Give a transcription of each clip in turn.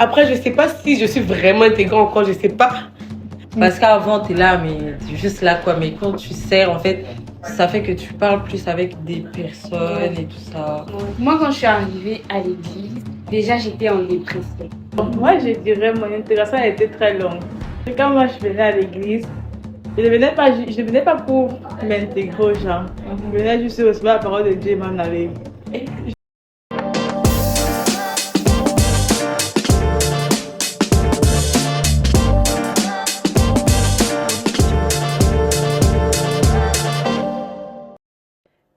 Après, je sais pas si je suis vraiment intégrée encore, je sais pas. Parce qu'avant, tu es là, mais tu es juste là, quoi. Mais quand tu sers, en fait, ça fait que tu parles plus avec des personnes et tout ça. Moi, quand je suis arrivée à l'église, déjà, j'étais en dépression. Moi, je dirais mon intégration a été très longue. Quand moi, je venais à l'église, je ne venais pas pour m'intégrer aux gens. Je venais juste recevoir la parole de Dieu et m'en aller.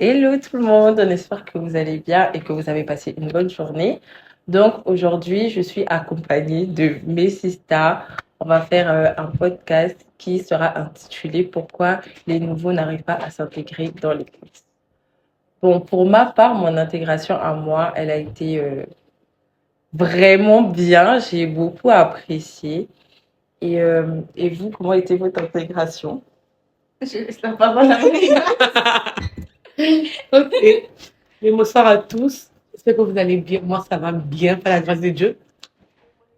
Hello tout le monde, on espère que vous allez bien et que vous avez passé une bonne journée. Donc aujourd'hui, je suis accompagnée de mes sisters. On va faire un podcast qui sera intitulé Pourquoi les nouveaux n'arrivent pas à s'intégrer dans l'église. Bon, pour ma part, mon intégration à moi, elle a été vraiment bien. J'ai beaucoup apprécié. Et vous, comment était votre intégration? Je laisse la parole à Ok. Mais bonsoir à tous. J'espère que vous allez bien. Moi, ça va bien, par la grâce de Dieu.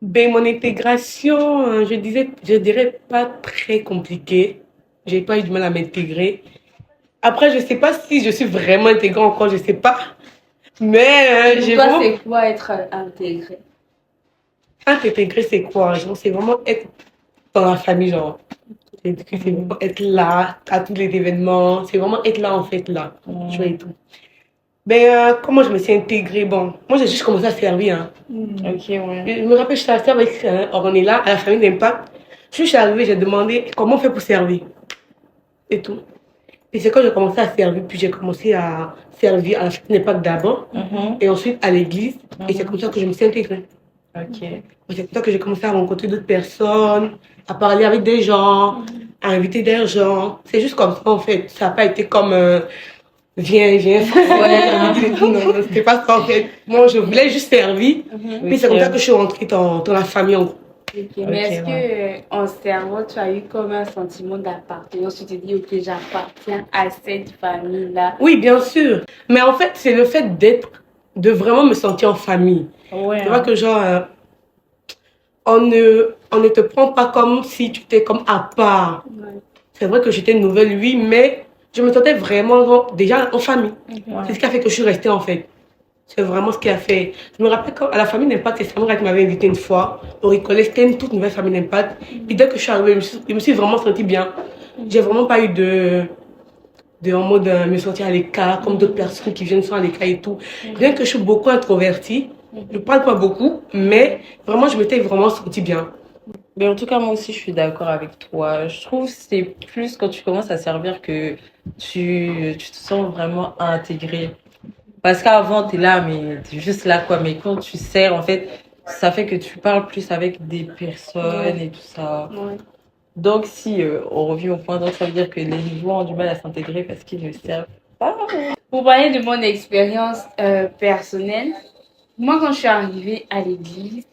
Ben, mon intégration, je dirais pas très compliquée. J'ai pas eu du mal à m'intégrer. Après, je sais pas si je suis vraiment intégrée encore, je sais pas. Mais Pour j'ai toi, vraiment... c'est quoi être intégré? Intégrer, c'est quoi? Genre, c'est vraiment être dans la famille, genre. C'est vraiment être là à tous les événements. C'est vraiment être là, en fait, là. Tu vois, et tout. Ben, comment je me suis intégrée? Bon, moi, j'ai juste commencé à servir, hein. Ok, ouais. Je me rappelle, je suis à servir avec on est là, à la famille d'Impact. Je suis arrivée, j'ai demandé comment on fait pour servir. Et tout. Et c'est quand j'ai commencé à servir, puis j'ai commencé à servir à la famille d'Impact d'abord, et ensuite à l'église. Et c'est comme ça que je me suis intégrée. Ok. C'est comme ça que j'ai commencé à rencontrer d'autres personnes, à parler avec des gens, à inviter des gens. C'est juste comme ça, en fait. Ça n'a pas été comme viens, Ouais. non, c'était pas ça, en fait. Moi, je voulais juste servir. Puis c'est comme ça que je suis rentrée dans la famille, en gros. Mais Ok, est-ce que en servant, tu as eu comme un sentiment d'appartenance? Tu te dis, ok, j'appartiens à cette famille-là. Oui, bien sûr. Mais en fait, c'est le fait de vraiment me sentir en famille. Ouais. Tu vois que genre, on ne te prend pas comme si tu étais comme à part. Ouais. C'est vrai que j'étais nouvelle, oui, mais je me sentais vraiment genre, déjà en famille. Ouais. C'est ce qui a fait que je suis restée, en fait. C'est vraiment ce qui a fait. Je me rappelle quand à la famille d'Impact, c'est Samira qui m'avait invité une fois. Au Ricolet, c'était une toute nouvelle famille d'Impact. Puis dès que je suis arrivée, je me suis vraiment sentie bien. J'ai vraiment pas eu en mode me sentir à l'écart, comme d'autres personnes qui viennent sans à l'écart et tout. Bien que je suis beaucoup introvertie, je parle pas beaucoup, mais vraiment, je m'étais vraiment sentie bien. Mais en tout cas, moi aussi, je suis d'accord avec toi. Je trouve que c'est plus quand tu commences à servir que tu te sens vraiment intégré. Parce qu'avant, tu es là, mais tu es juste là, quoi. Mais quand tu sers, en fait, ça fait que tu parles plus avec des personnes et tout ça. Ouais. Donc, si on revient au point, donc ça veut dire que les nouveaux ont du mal à s'intégrer parce qu'ils ne servent pas. Pour parler de mon expérience personnelle, moi, quand je suis arrivée à l'église,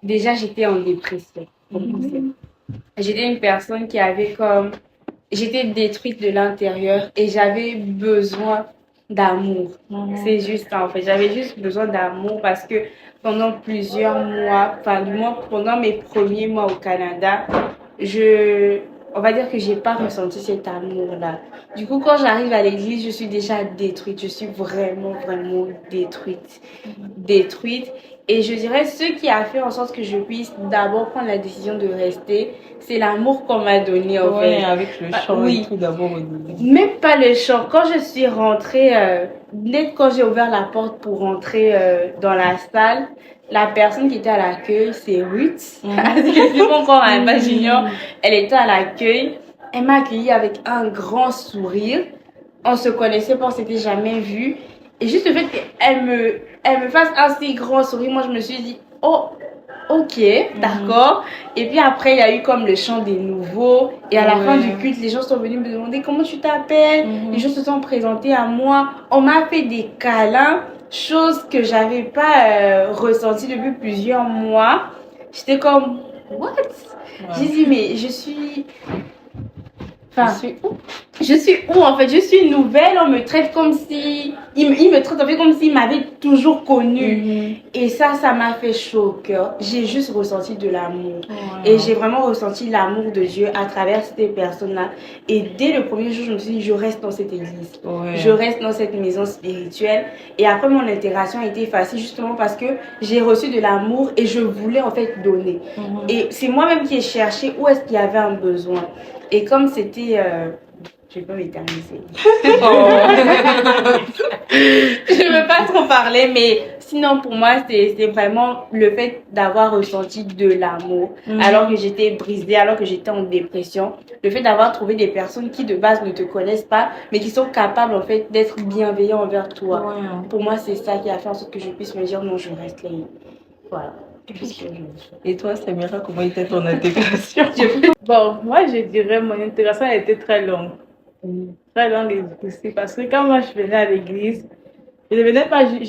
déjà, j'étais en dépression. Pour commencer. J'étais une personne qui avait comme... J'étais détruite de l'intérieur et j'avais besoin d'amour. C'est juste ça, en fait. J'avais juste besoin d'amour parce que pendant plusieurs mois, enfin, du moins pendant mes premiers mois au Canada, on va dire que j'ai pas ressenti cet amour-là. Du coup, quand j'arrive à l'église, je suis déjà détruite. Je suis vraiment, vraiment détruite. Détruite. Et je dirais, ce qui a fait en sorte que je puisse d'abord prendre la décision de rester, c'est l'amour qu'on m'a donné, en fait. Ouais, avec le chant oui. et tout d'abord au début. Même pas le chant. Quand je suis rentrée, net quand j'ai ouvert la porte pour rentrer dans la salle, la personne qui était à l'accueil, c'est Ruth. C'est encore un pas junior. Elle était à l'accueil. Elle m'a accueillie avec un grand sourire. On se connaissait pas, on s'était jamais vu. Et juste le fait qu'elle me fasse un si grand sourire, moi je me suis dit, oh, ok, d'accord. Et puis après, il y a eu comme le chant des nouveaux. Et à la fin du culte, les gens sont venus me demander comment tu t'appelles. Les gens se sont présentés à moi. On m'a fait des câlins, chose que j'avais pas ressentie depuis plusieurs mois. J'étais comme, what? J'ai dit, mais je suis... Enfin, je suis où en fait? Je suis nouvelle, on me traite comme si. Il me traite en fait comme s'il m'avait toujours connue. Et ça m'a fait chaud au cœur. J'ai juste ressenti de l'amour. Et j'ai vraiment ressenti l'amour de Dieu à travers ces personnes-là. Et dès le premier jour, je me suis dit, je reste dans cette église. Je reste dans cette maison spirituelle. Et après, mon intégration a été facile justement parce que j'ai reçu de l'amour et je voulais en fait donner. Et c'est moi-même qui ai cherché où est-ce qu'il y avait un besoin. Et comme c'était... je vais pas m'éterniser. Je ne veux pas trop parler, mais sinon pour moi, c'est vraiment le fait d'avoir ressenti de l'amour alors que j'étais brisée, alors que j'étais en dépression. Le fait d'avoir trouvé des personnes qui de base ne te connaissent pas, mais qui sont capables en fait d'être bienveillants envers toi. Pour moi, c'est ça qui a fait en sorte que je puisse me dire non, je reste là. Voilà. Et toi, Samira, comment était ton intégration? Bon, moi, je dirais mon intégration a été très longue. Très longue et difficile parce que quand moi je venais à l'église, je ne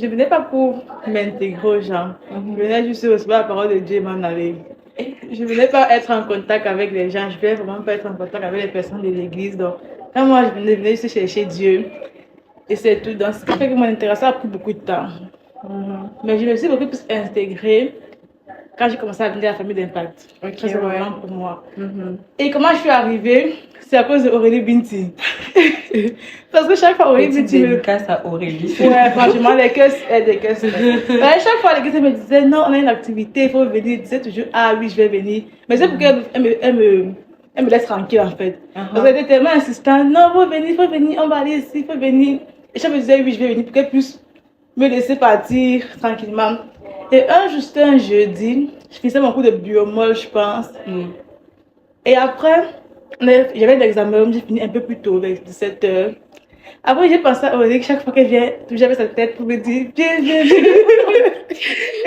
venais pas pour m'intégrer aux gens. Je venais juste recevoir la parole de Dieu et m'en aller. Je ne venais pas être en contact avec les gens, je ne venais vraiment pas être en contact avec les personnes de l'église. Donc, quand moi je venais juste chercher Dieu, et c'est tout. Donc, ce qui fait que mon intégration a pris beaucoup de temps. Mais je me suis beaucoup plus intégrée quand j'ai commencé à venir à la famille d'impact. C'est vraiment pour moi. Et comment je suis arrivée, c'est à cause d'Aurélie Binti. Parce que chaque fois, Aurélie Binti me casse à Aurélie. Ouais, franchement, les caisses. Chaque fois, l'église me disait, non, on a une activité, il faut venir. Elle disait toujours, ah oui, je vais venir. Mais c'est pour qu'elle me laisse tranquille, en fait. Parce qu'elle était tellement insistante, non, il faut venir, on va aller ici, il faut venir. Et je me disais, oui, je vais venir pour qu'elle puisse me laisser partir tranquillement. Et juste un jeudi, je finissais mon cours de biomol, je pense. Et après, j'avais l'examen, j'ai fini un peu plus tôt, vers 17h. Après, j'ai pensé à Aurélie, chaque fois qu'elle vient, j'avais sa tête pour me dire, viens. Et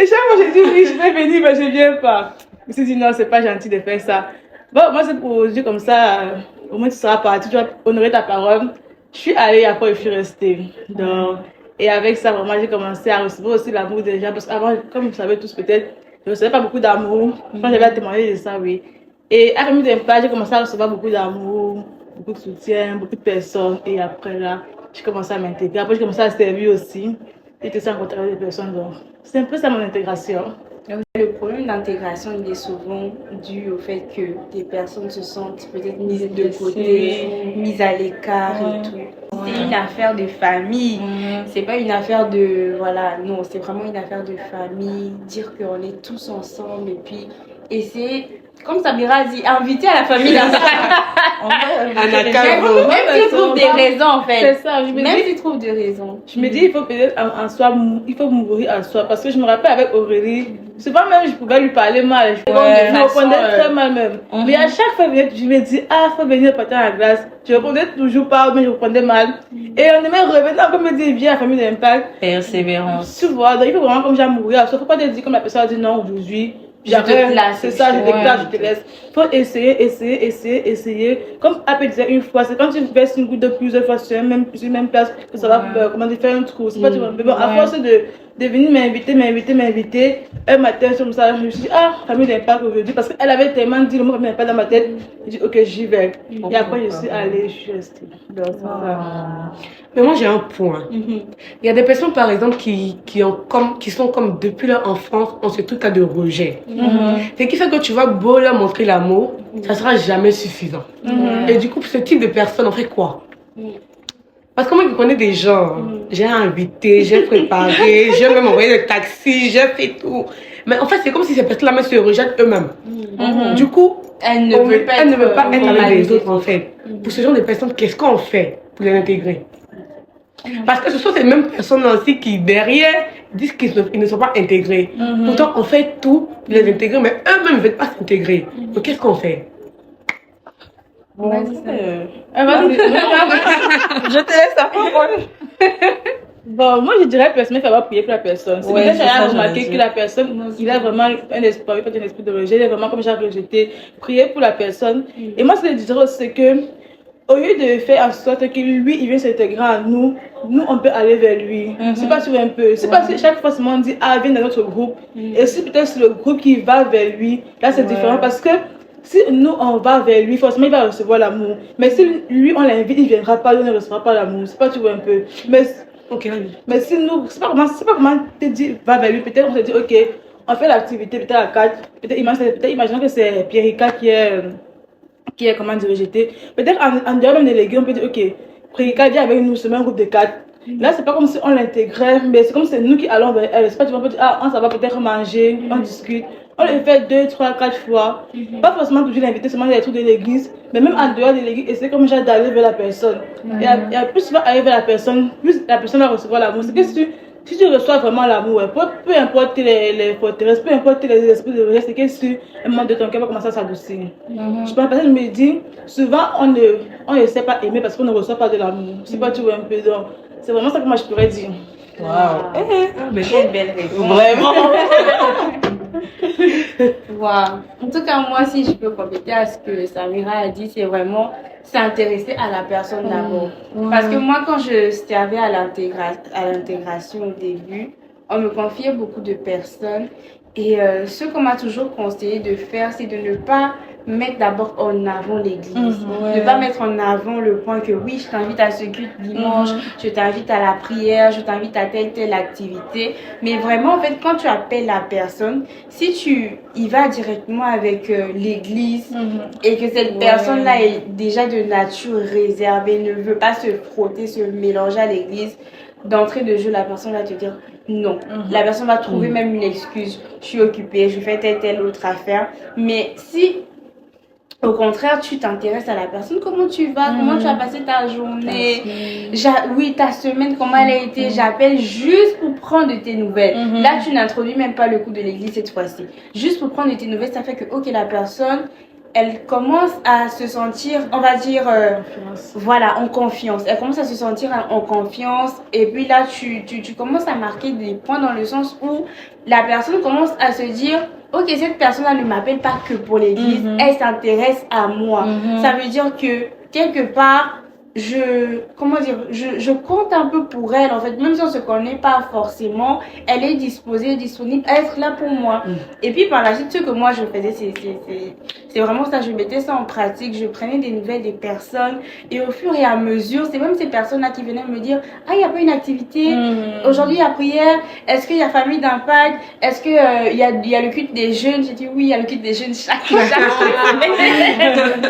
chaque fois, j'ai dit, oui, je vais venir, mais je ne viens pas. Je me suis dit, non, c'est pas gentil de faire ça. Bon, moi, c'est pour dire comme ça, au moins tu seras parti, tu vas honorer ta parole. Je suis allée, après, je suis restée. Donc, et avec ça, vraiment, j'ai commencé à recevoir aussi l'amour des gens. Parce qu'avant, comme vous savez tous peut-être, je ne recevais pas beaucoup d'amour. Quand j'avais à témoigner de ça, oui. Et à Famille d'Impact, j'ai commencé à recevoir beaucoup d'amour, beaucoup de soutien, beaucoup de personnes. Et après, là, j'ai commencé à m'intégrer. Après, j'ai commencé à servir aussi. J'étais sans contact avec des personnes. Donc, c'est un peu ça mon intégration. Le problème d'intégration, il est souvent dû au fait que des personnes se sentent peut-être mises de côté, mises à l'écart et tout. C'est une affaire de famille. C'est pas une affaire de... Voilà, non, c'est vraiment une affaire de famille. Dire qu'on est tous ensemble et puis essayer... Comme Samira a dit, inviter à la famille dans même s'ils trouvent des raisons en fait. C'est ça, je me même dis, s'ils trouvent des raisons. Je me dis, il faut peut-être en soi, il faut mourir en soi. Parce que je me rappelle avec Aurélie, souvent même je pouvais lui parler mal. Je me répondais très mal même. Mais à chaque fois, je me dis, ah, il faut venir porter la grâce. Je répondais toujours pas, mais je répondais mal. Et on aimait revenir encore me dire, viens à la famille d'impact. Persévérance. Tu vois, donc il faut vraiment comme j'ai mourir. Il ne faut pas te dire comme la personne a dit non aujourd'hui. Je te place. C'est ça, je te classe, je te laisse. Il faut essayer. Comme Apé disait une fois, c'est quand tu verses une goutte de plusieurs fois sur une même place que ça va faire un trou. C'est pas, tu vois. Mais bon, à force de venir m'inviter, un matin, comme ça, je me suis dit, ah, famille d'impact aujourd'hui. Parce qu'elle avait tellement dit le mot famille d'impact dans ma tête. J'ai dit, ok, j'y vais. Et après, je suis allée, je suis restée. Mais moi, j'ai un point. Il y a des personnes, par exemple, qui sont comme depuis leur enfance, ont ce truc de rejet. Ce qui fait que tu vas beau leur montrer l'amour, ça sera jamais suffisant. Et du coup, pour ce type de personnes, on fait quoi? Parce que moi, je connais des gens, j'ai invité, j'ai préparé, j'ai même envoyé le taxi, j'ai fait tout. Mais en fait, c'est comme si ces personnes-là même se rejettent eux-mêmes. Du coup, elle ne veut pas être avec les autres, en fait. Pour ce genre de personnes, qu'est-ce qu'on fait pour les intégrer? Parce que ce sont ces mêmes personnes aussi qui, derrière, disent qu'ils ne sont pas intégrés. Pourtant, on fait tout pour les intégrer, mais eux-mêmes ne veulent pas s'intégrer. Donc, qu'est-ce qu'on fait? Vas-y. Je te laisse la parole. Bon, moi je dirais personnellement qu'il va prier pour la personne. C'est déjà j'ai remarqué que la personne, il a vraiment un espoir, pas un esprit de rejet, il est vraiment comme j'ai rejeté. Prier pour la personne. Et moi ce que je dirais aussi, c'est que au lieu de faire en sorte que lui, il vient s'intégrer à nous, on peut aller vers lui. C'est pas sur un peu. C'est pas si chaque fois on dit, ah, viens dans notre groupe. Et si peut-être c'est le groupe qui va vers lui, là c'est différent parce que si nous, on va vers lui, forcément, il va recevoir l'amour. Mais si lui, on l'invite, il ne viendra pas, il ne recevra pas l'amour. C'est pas, tu vois un peu. Ok, Mais si nous, c'est pas comment te dire, va vers lui. Peut-être on se dit, ok, on fait l'activité, peut-être à 4. Peut-être imaginons que c'est Pierrica qui est, comment dire, rejeté. Peut-être en dehors même de l'église, on peut dire, ok, Pierrica vient avec nous, c'est un groupe de 4. Là, c'est pas comme si on l'intégrait, mais c'est comme si c'est nous qui allons vers elle. C'est pas, tu vas pas dire, ah, on va peut-être manger, on discute. On le fait 2, 3, 4 fois. Pas forcément toujours l'inviter seulement dans les trucs de l'église, mais même en dehors de l'église, essayer comme j'ai d'aller vers la personne. Et plus tu vas aller vers la personne, plus la personne va recevoir l'amour. C'est que si tu reçois vraiment l'amour, peu importe les forteresses, peu importe les esprits de rejet, c'est que si un moment de ton cœur va commencer à s'adoucir. Je pense que je me dis, souvent on ne sait pas aimer parce qu'on ne reçoit pas de l'amour. Je sais pas, tu vois un peu. Donc, c'est vraiment ça que moi je pourrais dire. Waouh. Quelle belle réponse. Vraiment. Wow. En tout cas, moi, si je peux compléter à ce que Samira a dit, c'est vraiment s'intéresser à la personne d'abord. Parce que moi, quand je servais à l'intégration au début, on me confiait beaucoup de personnes. Et ce qu'on m'a toujours conseillé de faire, c'est de ne pas mettre d'abord en avant l'église. Ne pas mettre en avant le point que oui, je t'invite à ce culte dimanche, je t'invite à la prière, je t'invite à telle activité. Mais vraiment, en fait, quand tu appelles la personne, si tu y vas directement avec l'église et que cette personne-là est déjà de nature réservée, ne veut pas se frotter, se mélanger à l'église, d'entrée de jeu, la personne va te dire non. La personne va trouver même une excuse. Je suis occupée, je fais telle autre affaire. Mais si au contraire, tu t'intéresses à la personne, comment tu vas, comment tu as passé ta journée, oui, ta semaine, comment elle a été, j'appelle juste pour prendre de tes nouvelles. Là, tu n'introduis même pas le coup de l'église cette fois-ci. Juste pour prendre de tes nouvelles, ça fait que, ok, la personne, elle commence à se sentir, on va dire, voilà, en confiance. Elle commence à se sentir en confiance. Et puis là, tu commences à marquer des points dans le sens où la personne commence à se dire, ok, cette personne-là ne m'appelle pas que pour l'église, elle s'intéresse à moi. Ça veut dire que, quelque part, je compte un peu pour elle, en fait, même si on se connaît pas forcément, elle est disponible à être là pour moi. Et puis par la suite, ce que moi je faisais, c'est vraiment ça, je mettais ça en pratique, je prenais des nouvelles des personnes, et au fur et à mesure, c'est même ces personnes-là qui venaient me dire, ah, il n'y a pas une activité, aujourd'hui il y a prière, est-ce qu'il y a famille d'impact, est-ce qu'il y a le culte des jeunes? J'ai dit oui, il y a le culte des jeunes chaque semaine.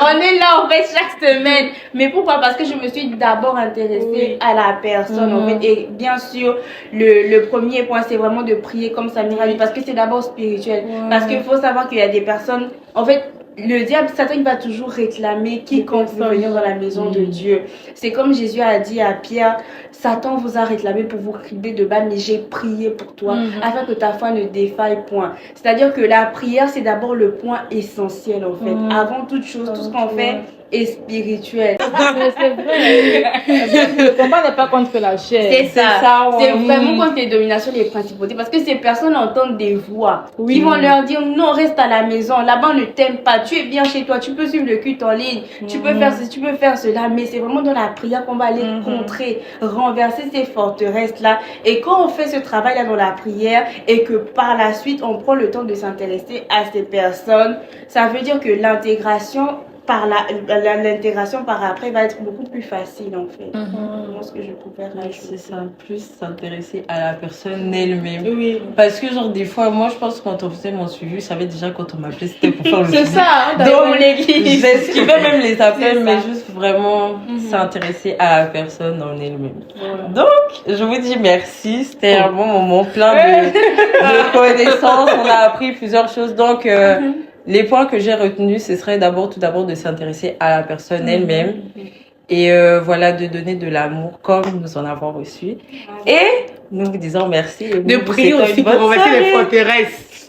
On est là en fait chaque semaine. Mais pourquoi? Parce que je me suis d'abord intéressée à la personne en fait. Et bien sûr, le premier point, c'est vraiment de prier comme Samira dit, parce que c'est d'abord spirituel. Parce qu'il faut savoir qu'il y a des personnes, en fait, le diable, Satan, il va toujours réclamer quiconque veut venir dans la maison de Dieu. C'est comme Jésus a dit à Pierre, Satan vous a réclamé pour vous crier de bas, mais j'ai prié pour toi, afin que ta foi ne défaille point. C'est-à-dire que la prière, c'est d'abord le point essentiel, en fait. Avant toute chose, tout ce qu'on fait est spirituel. C'est vrai. Le combat n'est pas contre la chair. C'est ça. C'est vraiment contre les dominations, les principautés. Parce que ces personnes entendent des voix qui vont leur dire non, reste à la maison. Là-bas, on ne t'aime pas. Tu es bien chez toi. Tu peux suivre le culte en ligne. Tu peux faire ceci, tu peux faire cela. Mais c'est vraiment dans la prière qu'on va aller contrer, renverser ces forteresses-là. Et quand on fait ce travail-là dans la prière et que par la suite, on prend le temps de s'intéresser à ces personnes, ça veut dire que l'intégration l'intégration par après va être beaucoup plus facile en fait. Moi, ce que je pouvais rajouter. C'est ça, plus s'intéresser à la personne elle-même. Oui. Parce que genre des fois, moi je pense que quand on faisait mon suivi, je savais déjà quand on m'appelait, c'était pour faire le suivi. C'est ça. Dans l'église. J'esquivais même les appels, mais juste vraiment s'intéresser à la personne en elle-même. Donc, je vous dis merci. C'était un bon moment plein de connaissances. On a appris plusieurs choses. Donc, les points que j'ai retenus, ce serait tout d'abord de s'intéresser à la personne elle-même et voilà, de donner de l'amour comme nous en avons reçu. Et nous vous disons merci. Et de prier aussi pour renverser les forteresses.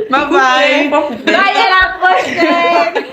Bye bye. Bye, à la prochaine.